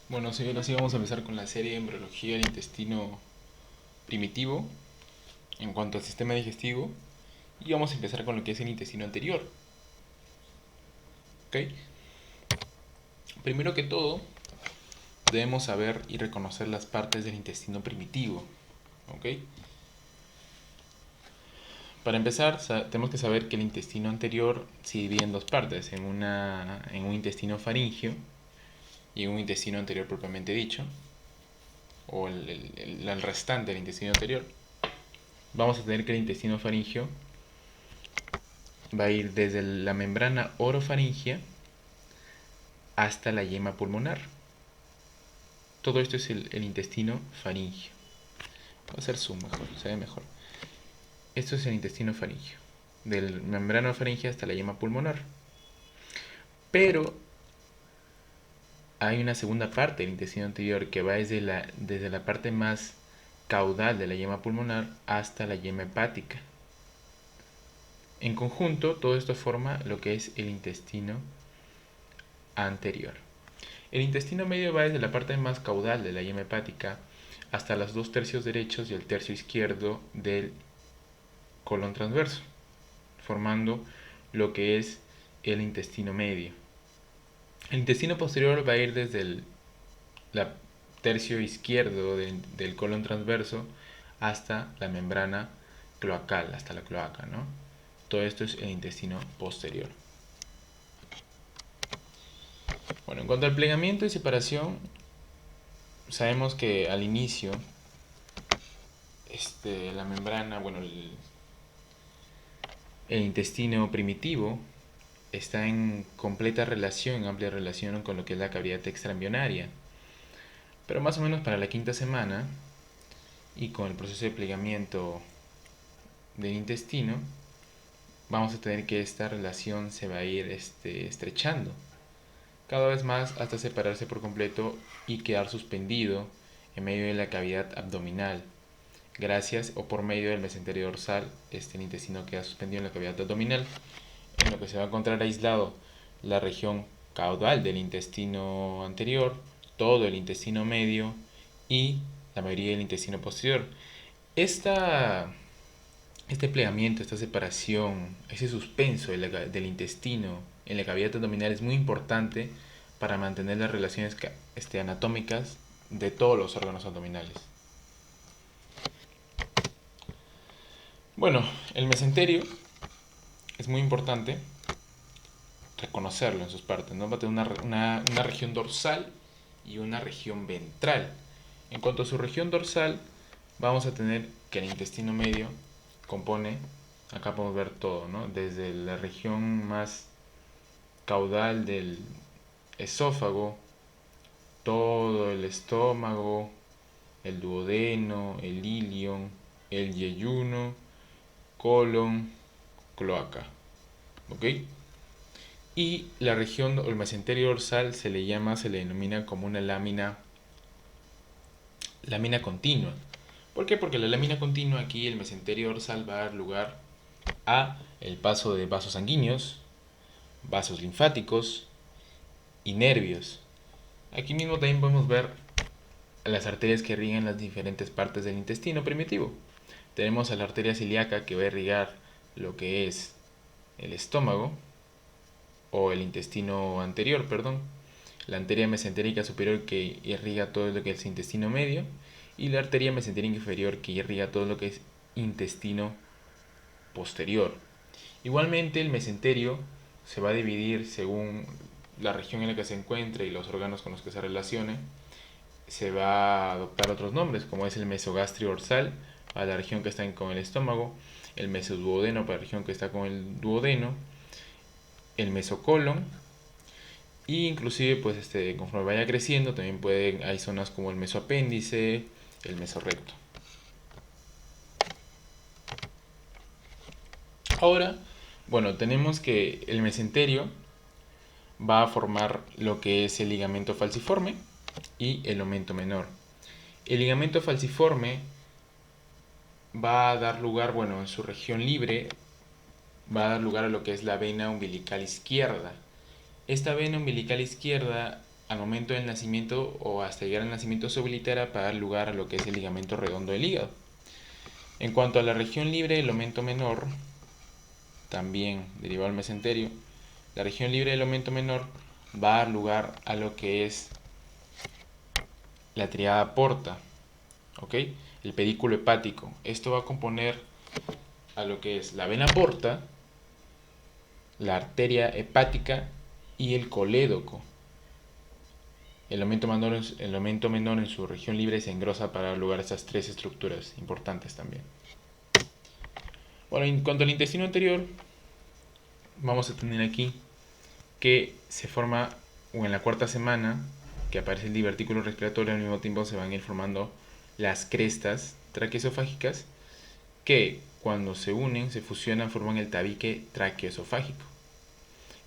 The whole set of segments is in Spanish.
Bueno, sí, ahora sí vamos a empezar con la serie de embriología del intestino primitivo en cuanto al sistema digestivo y vamos a empezar con lo que es el intestino anterior. ¿Ok? Primero que todo, debemos saber y reconocer las partes del intestino primitivo. ¿Ok? Para empezar, tenemos que saber que el intestino anterior se divide en dos partes, en un intestino faríngeo y un intestino anterior propiamente dicho, o el restante del intestino anterior. Vamos a tener que el intestino faríngeo va a ir desde la membrana orofaringea hasta la yema pulmonar. Todo esto es el intestino faríngeo. Voy a hacer zoom mejor, se ve mejor. Esto es el intestino faríngeo, del membrana orofaringea hasta la yema pulmonar. Pero hay una segunda parte del intestino anterior que va desde la parte más caudal de la yema pulmonar hasta la yema hepática. En conjunto, todo esto forma lo que es el intestino anterior. El intestino medio va desde la parte más caudal de la yema hepática hasta los 2/3 derechos y el tercio izquierdo del colon transverso, formando lo que es el intestino medio. El intestino posterior va a ir desde el tercio izquierdo del colon transverso hasta la membrana cloacal, hasta la cloaca, ¿no? Todo esto es el intestino posterior. Bueno, en cuanto al plegamiento y separación, sabemos que al inicio la membrana, bueno, el intestino primitivo está en completa relación, amplia relación con lo que es la cavidad extraembrionaria. Pero más o menos para la quinta semana y con el proceso de plegamiento del intestino, vamos a tener que esta relación se va a ir estrechando cada vez más hasta separarse por completo y quedar suspendido en medio de la cavidad abdominal. Gracias o por medio del mesenterio dorsal, el intestino queda suspendido en la cavidad abdominal, en lo que se va a encontrar aislado la región caudal del intestino anterior, todo el intestino medio y la mayoría del intestino posterior. Esta, este plegamiento, esta separación, ese suspenso del intestino en la cavidad abdominal es muy importante para mantener las relaciones anatómicas de todos los órganos abdominales. Bueno, el mesenterio es muy importante reconocerlo en sus partes, ¿no? Va a tener una región dorsal y una región ventral. En cuanto a su región dorsal, vamos a tener que el intestino medio compone, acá podemos ver todo, ¿no? Desde la región más caudal del esófago, todo el estómago, el duodeno, el ilion, el yeyuno, colon, cloaca. ¿Ok? Y la región o el mesenterio dorsal se le denomina como una lámina continua. ¿Por qué? Porque la lámina continua aquí, el mesenterio dorsal, va a dar lugar a el paso de vasos sanguíneos, vasos linfáticos y nervios. Aquí mismo también podemos ver las arterias que irrigan las diferentes partes del intestino primitivo. Tenemos a la arteria celíaca que va a irrigar lo que es el estómago o el intestino anterior, perdón, la arteria mesentérica superior que irriga todo lo que es intestino medio y la arteria mesentérica inferior que irriga todo lo que es intestino posterior. Igualmente el mesenterio se va a dividir según la región en la que se encuentre y los órganos con los que se relacione. Se va a adoptar otros nombres como es el mesogastrio dorsal para la región que está con el estómago, el mesoduodeno para la región que está con el duodeno, el mesocolon y inclusive pues conforme vaya creciendo también hay zonas como el mesoapéndice, el mesorrecto. Ahora, bueno, tenemos que el mesenterio va a formar lo que es el ligamento falciforme y el omento menor. El ligamento falciforme va a dar lugar, bueno, en su región libre, va a dar lugar a lo que es la vena umbilical izquierda. Esta vena umbilical izquierda al momento del nacimiento o hasta llegar al nacimiento se oblitera para dar lugar a lo que es el ligamento redondo del hígado. En cuanto a la región libre del omen menor, también derivado del mesenterio, la región libre del omen menor va a dar lugar a lo que es la triada porta, ¿ok? El pedículo hepático. Esto va a componer a lo que es la vena porta, la arteria hepática y el colédoco. El aumento menor en su región libre se engrosa para dar lugar a estas tres estructuras importantes también. Bueno, en cuanto al intestino anterior, vamos a tener aquí que se forma o en la cuarta semana, que aparece el divertículo respiratorio, al mismo tiempo se van a ir formando las crestas traqueosofágicas que cuando se unen, se fusionan, forman el tabique traqueosofágico,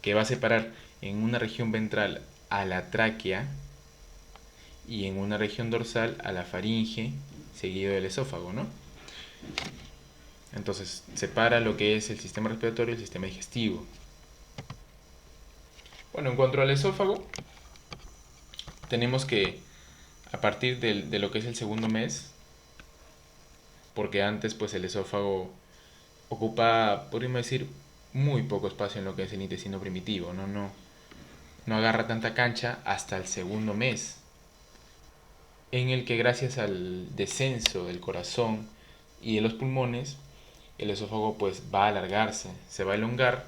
que va a separar en una región ventral a la tráquea y en una región dorsal a la faringe, seguido del esófago, ¿no? Entonces, separa lo que es el sistema respiratorio y el sistema digestivo. Bueno, en cuanto al esófago, tenemos que a partir de lo que es el segundo mes, porque antes pues el esófago ocupa, podríamos decir, muy poco espacio en lo que es el intestino primitivo, no agarra tanta cancha hasta el segundo mes, en el que gracias al descenso del corazón y de los pulmones, el esófago pues va a alargarse, se va a elongar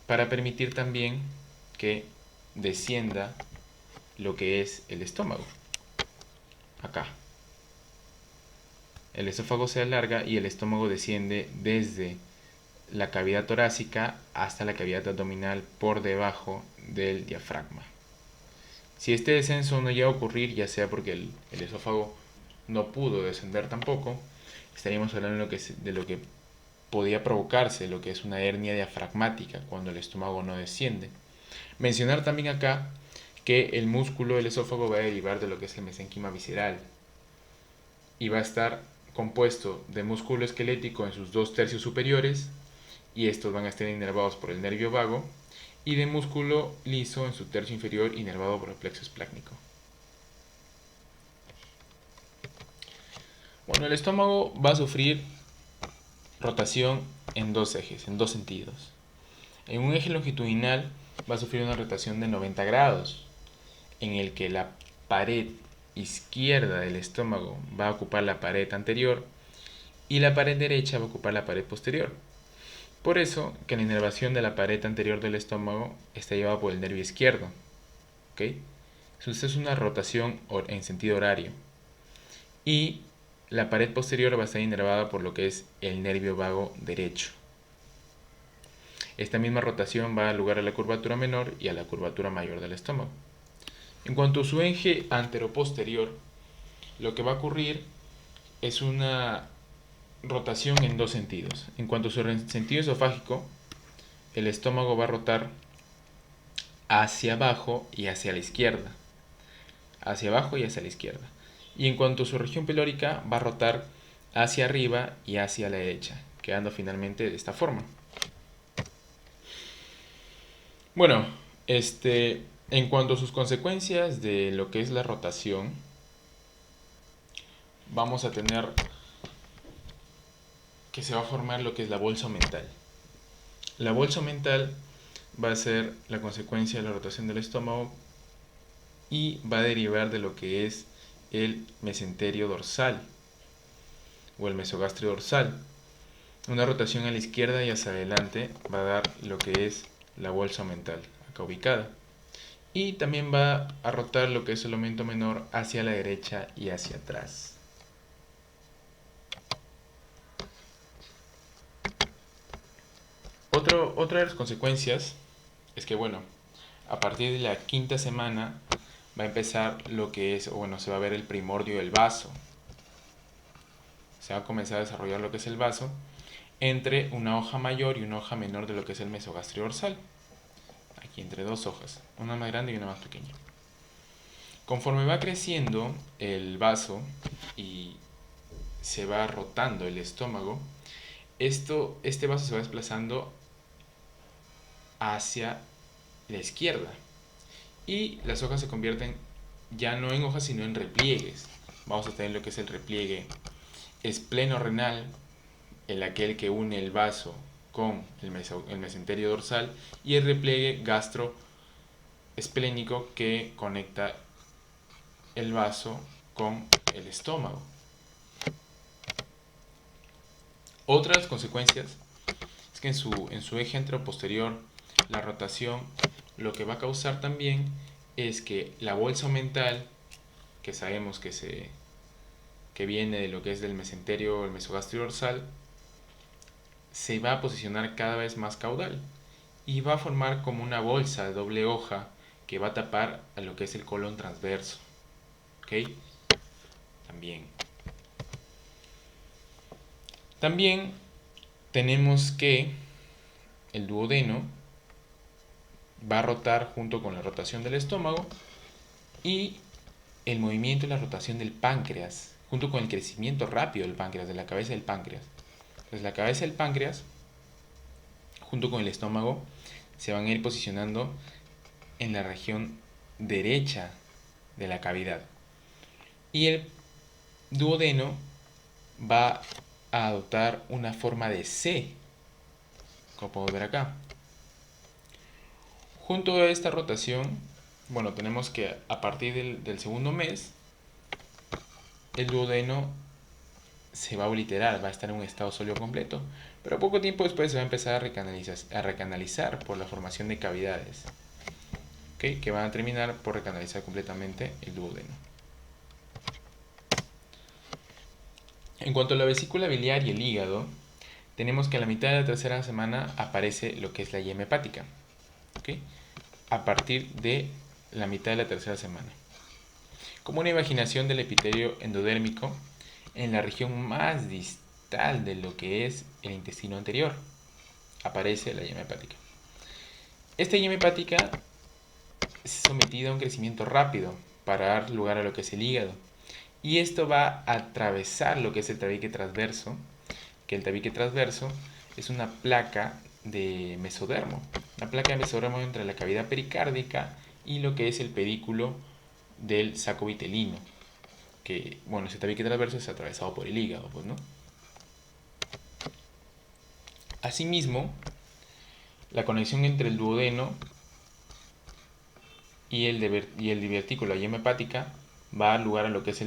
para permitir también que descienda lo que es el estómago. Acá. El esófago se alarga y el estómago desciende desde la cavidad torácica hasta la cavidad abdominal por debajo del diafragma. Si este descenso no llega a ocurrir, ya sea porque el esófago no pudo descender tampoco, estaríamos hablando de lo que podía provocarse, lo que es una hernia diafragmática cuando el estómago no desciende. Mencionar también acá que el músculo del esófago va a derivar de lo que es el mesénquima visceral y va a estar compuesto de músculo esquelético en sus 2/3 superiores, y estos van a estar inervados por el nervio vago, y de músculo liso en su tercio inferior inervado por el plexo esplácnico. Bueno, el estómago va a sufrir rotación en dos ejes, en dos sentidos. En un eje longitudinal va a sufrir una rotación de 90 grados, en el que la pared izquierda del estómago va a ocupar la pared anterior y la pared derecha va a ocupar la pared posterior. Por eso que la inervación de la pared anterior del estómago está llevada por el nervio izquierdo. ¿Okay? Entonces es una rotación en sentido horario. Y la pared posterior va a estar inervada por lo que es el nervio vago derecho. Esta misma rotación va a dar lugar a la curvatura menor y a la curvatura mayor del estómago. En cuanto a su eje anteroposterior, lo que va a ocurrir es una rotación en dos sentidos. En cuanto a su sentido esofágico, el estómago va a rotar hacia abajo y hacia la izquierda. Hacia abajo y hacia la izquierda. Y en cuanto a su región pelórica, va a rotar hacia arriba y hacia la derecha, quedando finalmente de esta forma. Bueno, en cuanto a sus consecuencias de lo que es la rotación, vamos a tener que se va a formar lo que es la bolsa mental. La bolsa mental va a ser la consecuencia de la rotación del estómago y va a derivar de lo que es el mesenterio dorsal o el mesogastrio dorsal. Una rotación a la izquierda y hacia adelante va a dar lo que es la bolsa mental, acá ubicada. Y también va a rotar lo que es el aumento menor hacia la derecha y hacia atrás. Otra de las consecuencias es que, bueno, a partir de la quinta semana va a empezar lo que es, o bueno, se va a ver el primordio del vaso. Se va a comenzar a desarrollar lo que es el vaso entre una hoja mayor y una hoja menor de lo que es el mesogastrio dorsal. Aquí entre dos hojas, una más grande y una más pequeña. Conforme va creciendo el vaso y se va rotando el estómago, este vaso se va desplazando hacia la izquierda. y las hojas se convierten ya no en hojas sino en repliegues. Vamos a tener lo que es el repliegue espleno-renal, el aquel que une el vaso con el mesenterio dorsal, y el repliegue gastroesplénico que conecta el vaso con el estómago. Otras consecuencias es que en su eje anteroposterior la rotación lo que va a causar también es que la bolsa mental, que sabemos que viene de lo que es del mesenterio o el mesogastrio dorsal, se va a posicionar cada vez más caudal y va a formar como una bolsa de doble hoja que va a tapar a lo que es el colon transverso. ¿Ok? También tenemos que el duodeno va a rotar junto con la rotación del estómago y el movimiento y la rotación del páncreas, junto con el crecimiento rápido del páncreas, de la cabeza del páncreas. Entonces la cabeza del páncreas, junto con el estómago, se van a ir posicionando en la región derecha de la cavidad. Y el duodeno va a adoptar una forma de C, como podemos ver acá. Junto a esta rotación, bueno, tenemos que a partir del segundo mes, el duodeno se va a obliterar, va a estar en un estado sólido completo, pero poco tiempo después se va a empezar a recanalizar por la formación de cavidades, ¿okay? Que van a terminar por recanalizar completamente el duodeno. En cuanto a la vesícula biliar y el hígado, tenemos que a la mitad de la tercera semana aparece lo que es la yema hepática, ¿okay? A partir de la mitad de la tercera semana. Como una imaginación del epitelio endodérmico en la región más distal de lo que es el intestino anterior, aparece la yema hepática. Esta yema hepática es sometida a un crecimiento rápido para dar lugar a lo que es el hígado. Y esto va a atravesar lo que es el tabique transverso, que el tabique transverso es una placa de mesodermo. Una placa de mesodermo entre la cavidad pericárdica y lo que es el pedículo del saco vitelino. Que, bueno, ese tabique transverso es atravesado por el hígado, pues, ¿no? Asimismo, la conexión entre el duodeno y el divertículo, la yema hepática, va a dar lugar a lo que es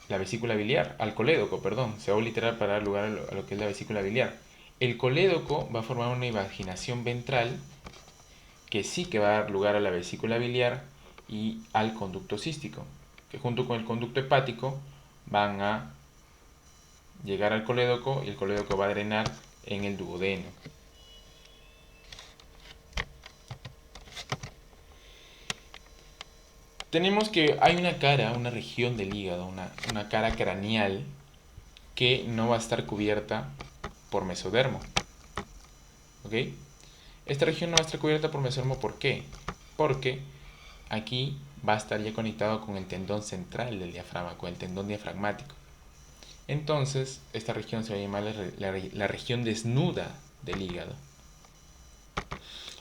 la vesícula biliar, al colédoco, perdón, se va a obliterar para dar lugar a lo que es la vesícula biliar. El colédoco va a formar una invaginación ventral que sí que va a dar lugar a la vesícula biliar y al conducto cístico, que junto con el conducto hepático van a llegar al colédoco y el colédoco va a drenar en el duodeno. Tenemos que hay una cara, una región del hígado, una cara craneal que no va a estar cubierta por mesodermo. ¿Ok? Esta región no va a estar cubierta por mesodermo, ¿por qué? Porque aquí va a estar ya conectado con el tendón central del diafragma, con el tendón diafragmático. Entonces, esta región se va a llamar la región desnuda del hígado.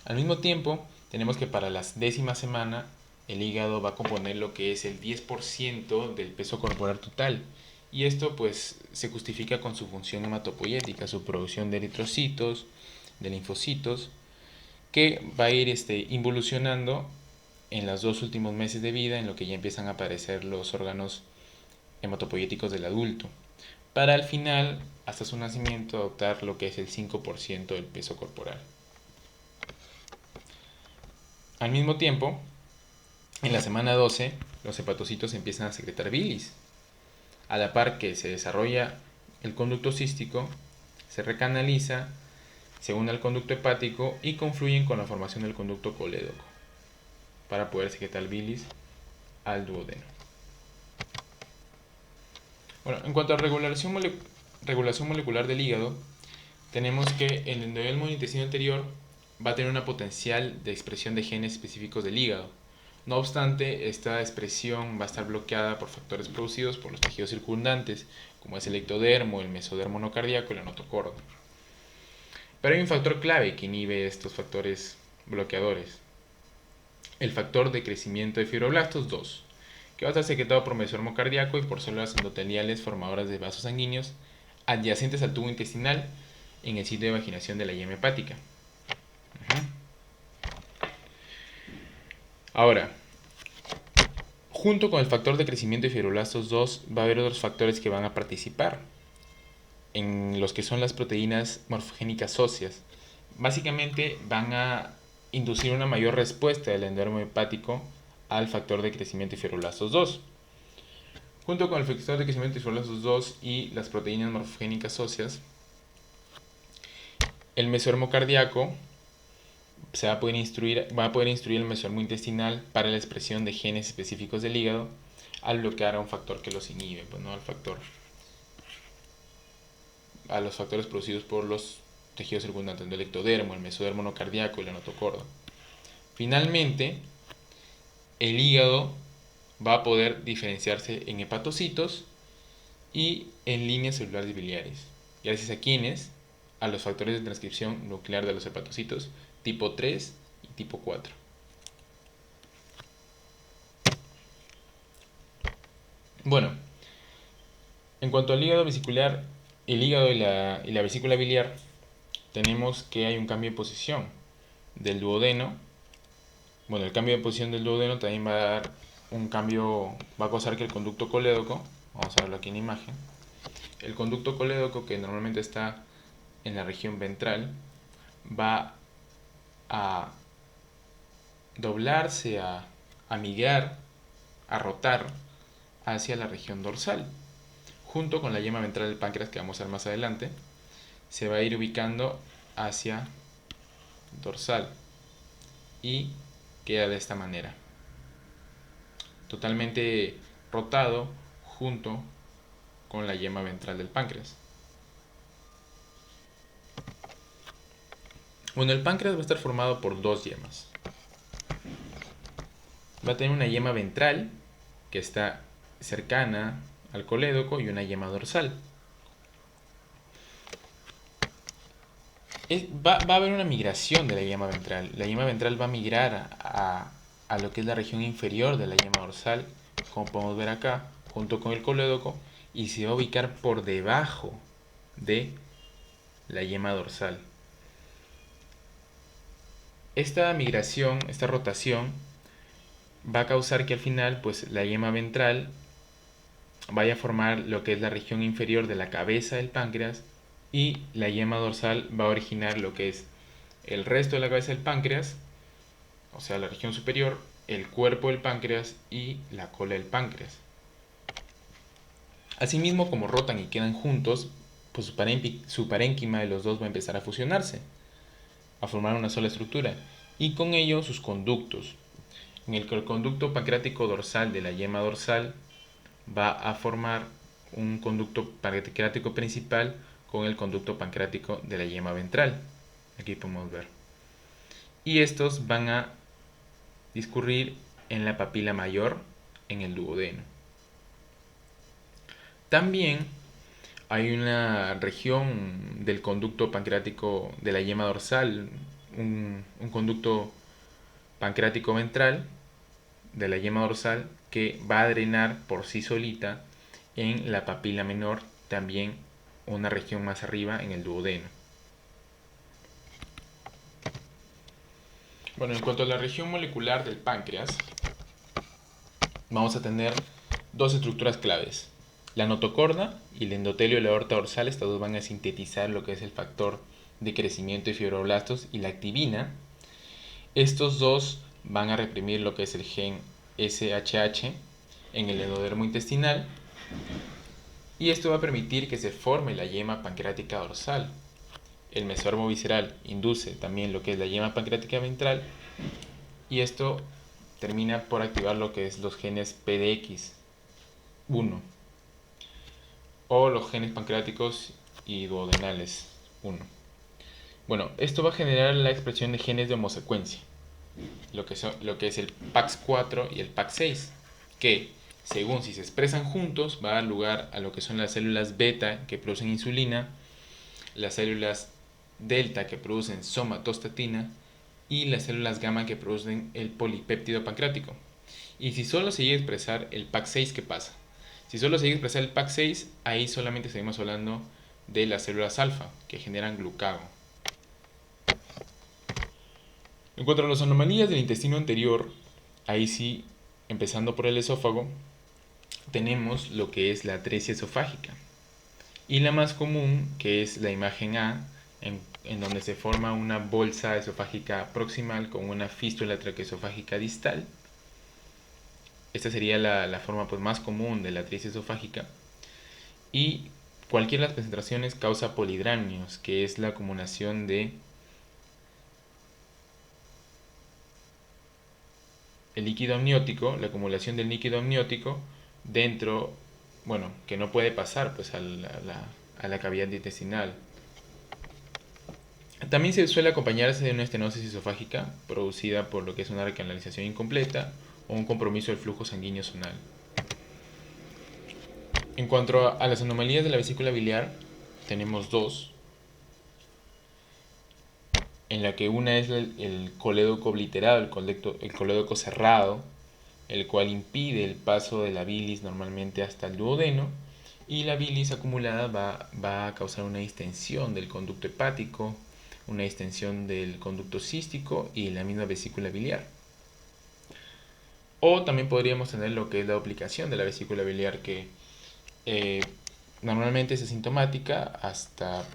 Al mismo tiempo, tenemos que para la 10ª semana, el hígado va a componer lo que es el 10% del peso corporal total. Y esto pues se justifica con su función hematopoyética, su producción de eritrocitos, de linfocitos, que va a ir involucionando en los 2 últimos meses de vida, en lo que ya empiezan a aparecer los órganos hematopoyéticos del adulto, para al final, hasta su nacimiento, adoptar lo que es el 5% del peso corporal. Al mismo tiempo, en la semana 12, los hepatocitos empiezan a secretar bilis. A la par que se desarrolla el conducto cístico, se recanaliza, se une al conducto hepático y confluyen con la formación del conducto colédoco para poder secretar bilis al duodeno. Bueno, en cuanto a regulación molecular del hígado, tenemos que el endodermo del intestino anterior va a tener una potencial de expresión de genes específicos del hígado. No obstante, esta expresión va a estar bloqueada por factores producidos por los tejidos circundantes, como es el ectodermo, el mesodermo no cardíaco y la notocorda. Pero hay un factor clave que inhibe estos factores bloqueadores, el factor de crecimiento de fibroblastos 2, que va a estar secretado por mesodermo cardíaco y por células endoteliales formadoras de vasos sanguíneos adyacentes al tubo intestinal en el sitio de vaginación de la yema hepática. Ahora, junto con el factor de crecimiento de fibroblastos 2 va a haber otros factores que van a participar en los que son las proteínas morfogénicas óseas. Básicamente van a inducir una mayor respuesta del endodermo hepático al factor de crecimiento de fibroblastos 2. Junto con el factor de crecimiento de fibroblastos 2 y las proteínas morfogénicas óseas, el mesodermo cardíaco va a poder instruir el mesodermo intestinal para la expresión de genes específicos del hígado al bloquear a un factor que los inhibe, pues, ¿no? A los factores producidos por los tejidos circundantes del ectodermo, el mesodermo no cardíaco y la notocorda. Finalmente, el hígado va a poder diferenciarse en hepatocitos y en líneas celulares biliares, gracias a quienes, a los factores de transcripción nuclear de los hepatocitos tipo 3 y tipo 4. Bueno, en cuanto al hígado vesicular, el hígado y la vesícula biliar, tenemos que hay un cambio de posición del duodeno. Bueno, el cambio de posición del duodeno también va a dar un cambio, va a causar que el conducto colédoco, vamos a verlo aquí en imagen, el conducto colédoco, que normalmente está en la región ventral, va a doblarse, a migrar, a rotar hacia la región dorsal. Junto con la yema ventral del páncreas, que vamos a ver más adelante, se va a ir ubicando hacia dorsal y queda de esta manera, totalmente rotado junto con la yema ventral del páncreas. Bueno, el páncreas va a estar formado por dos yemas. Va a tener una yema ventral que está cercana al colédoco y una yema dorsal. Va a haber una migración de la yema ventral. La yema ventral va a migrar a lo que es la región inferior de la yema dorsal, como podemos ver acá, junto con el colédoco, y se va a ubicar por debajo de la yema dorsal. Esta migración, esta rotación, va a causar que al final, pues, la yema ventral vaya a formar lo que es la región inferior de la cabeza del páncreas y la yema dorsal va a originar lo que es el resto de la cabeza del páncreas, o sea, la región superior, el cuerpo del páncreas y la cola del páncreas. Asimismo, como rotan y quedan juntos, pues su parénquima de los dos va a empezar a fusionarse, a formar una sola estructura, y con ello sus conductos, en el que el conducto pancreático dorsal de la yema dorsal va a formar un conducto pancreático principal con el conducto pancreático de la yema ventral. Aquí podemos ver. Y estos van a discurrir en la papila mayor, en el duodeno. También hay una región del conducto pancreático de la yema dorsal, un conducto pancreático ventral de la yema dorsal que va a drenar por sí solita en la papila menor, también una región más arriba en el duodeno. Bueno, en cuanto a la región molecular del páncreas, vamos a tener dos estructuras claves. La notocorda y el endotelio de la aorta dorsal, estas dos van a sintetizar lo que es el factor de crecimiento de fibroblastos y la activina. Estos dos van a reprimir lo que es el gen SHH en el endodermo intestinal y esto va a permitir que se forme la yema pancreática dorsal. El mesodermo visceral induce también lo que es la yema pancreática ventral y esto termina por activar lo que es los genes PDX1 o los genes pancreáticos y duodenales 1. Bueno, esto va a generar la expresión de genes de homosecuencia, lo que es el PAX4 y el PAX6, que según si se expresan juntos va a dar lugar a lo que son las células beta que producen insulina, las células delta que producen somatostatina y las células gamma que producen el polipéptido pancreático. Y si solo se llega a expresar el PAC6, ¿qué pasa? Si solo se llega a expresar el PAC6, ahí solamente seguimos hablando de las células alfa, que generan glucagón. En cuanto a las anomalías del intestino anterior, ahí sí, empezando por el esófago, tenemos lo que es la atresia esofágica. Y la más común, que es la imagen A, en donde se forma una bolsa esofágica proximal con una fístula traqueoesofágica distal. Esta sería la forma pues, más común de la atresia esofágica. Y cualquiera de las presentaciones causa polidramios, que es la acumulación de el líquido amniótico, la acumulación del líquido amniótico dentro, bueno, que no puede pasar pues a la cavidad intestinal. También se suele acompañarse de una estenosis esofágica producida por lo que es una recanalización incompleta o un compromiso del flujo sanguíneo zonal. En cuanto a las anomalías de la vesícula biliar, tenemos dos, en la que una es el colédoco obliterado, el colédoco cerrado, el cual impide el paso de la bilis normalmente hasta el duodeno, y la bilis acumulada va a causar una distensión del conducto hepático, una distensión del conducto cístico y la misma vesícula biliar. O también podríamos tener lo que es la duplicación de la vesícula biliar, que normalmente es asintomática hasta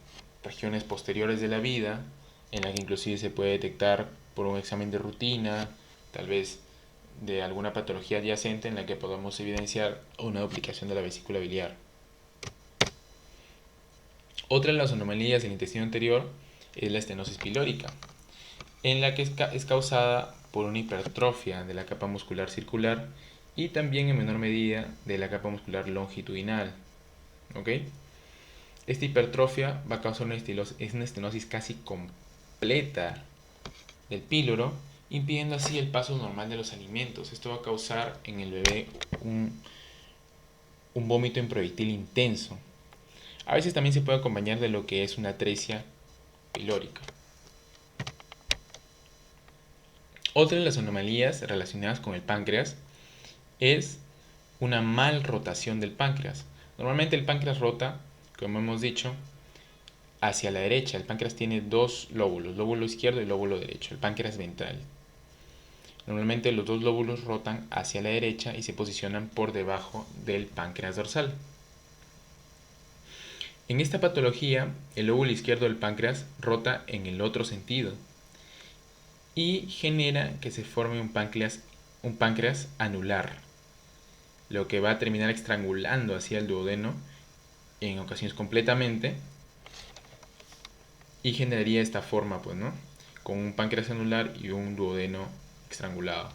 regiones posteriores de la vida, en la que inclusive se puede detectar por un examen de rutina, tal vez de alguna patología adyacente en la que podamos evidenciar una duplicación de la vesícula biliar. Otra de las anomalías del intestino anterior es la estenosis pilórica, en la que es causada por una hipertrofia de la capa muscular circular y también en menor medida de la capa muscular longitudinal. ¿Ok? Esta hipertrofia va a causar una estenosis casi completa del píloro, impidiendo así el paso normal de los alimentos. Esto va a causar en el bebé un vómito en proyectil intenso. A veces también se puede acompañar de lo que es una atresia pilórica. Otra de las anomalías relacionadas con el páncreas es una mal rotación del páncreas. Normalmente el páncreas rota, como hemos dicho, hacia la derecha. El páncreas tiene dos lóbulos, lóbulo izquierdo y lóbulo derecho, el páncreas ventral. Normalmente los dos lóbulos rotan hacia la derecha y se posicionan por debajo del páncreas dorsal. En esta patología, el lóbulo izquierdo del páncreas rota en el otro sentido y genera que se forme un páncreas anular, lo que va a terminar estrangulando hacia el duodeno en ocasiones completamente y generaría esta forma, pues, ¿no? Con un páncreas anular y un duodeno estrangulado.